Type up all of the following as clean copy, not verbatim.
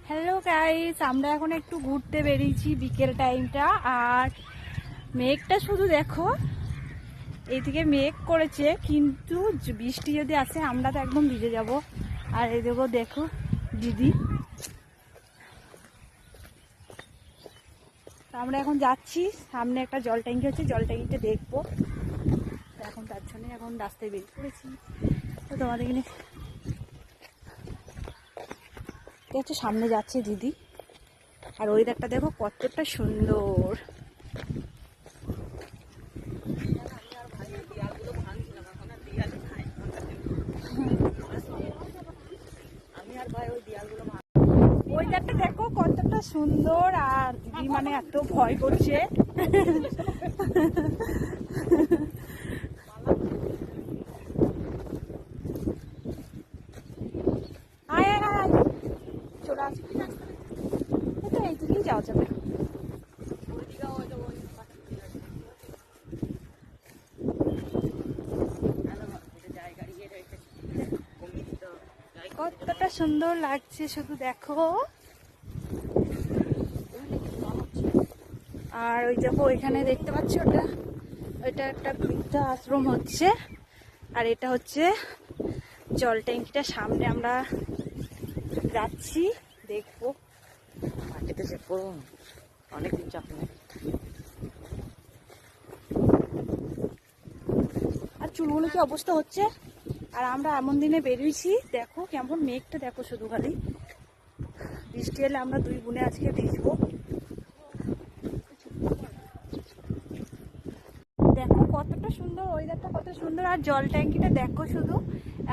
Hello guys, আমরা এখন একটু ঘুরতে বেরিয়েছি বিকেল টাইমটা। আর মেঘটা শুধু দেখো, এইদিকে মেঘ করেছে, কিন্তু বৃষ্টি যদি আসে আমরা তো একদম ভিজে যাব। আর এদিকেও দেখো দিদি, আমরা এখন যাচ্ছি সামনে একটা জল ট্যাঙ্কি হচ্ছে, জল ট্যাঙ্কিটা দেখবো। এখন তার জন্য এখন রাস্তায় বেরিয়ে পড়েছি। তো তোমাদের এখানে হচ্ছে সামনে যাচ্ছে দিদি। আর ওয়েদারটা দেখো কতটা সুন্দর। ওয়েদারটা দেখো কতটা সুন্দর। আর দিদি মানে এত ভয় করছে। আয় আয় আয়, চলে আসবি। তো এইদিকেই যাওয়া যাবে। কতটা সুন্দর লাগছে শুধু দেখো। আর ওই দেখো ওইখানে দেখতে পাচ্ছি, ওইটা একটা বৃদ্ধ আশ্রম হচ্ছে। আর এটা হচ্ছে জল ট্যাঙ্কিটা, সামনে আমরা যাচ্ছি দেখবো। মাটিতে চেক করবো, অনেকদিন চাপ নেই। আর চুলগুলো কি অবস্থা হচ্ছে। আর আমরা এমন দিনে বেরিয়েছি, দেখো কেমন মেঘটা দেখো শুধু খালি। বৃষ্টি এলে আমরা দুই বোনে আজকে ভিজবো। দেখো কতটা সুন্দর ওয়েদারটা, কত সুন্দর। আর জল ট্যাঙ্কিটা দেখো শুধু,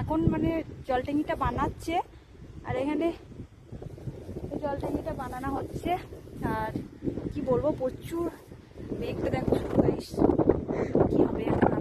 এখন মানে জল ট্যাঙ্কিটা বানাচ্ছে। আর এখানে জল ট্যাঙ্কিটা বানানো হচ্ছে। আর কি বলবো, প্রচুর মেঘটা দেখো শুধু গাইস, কি হবে এখন।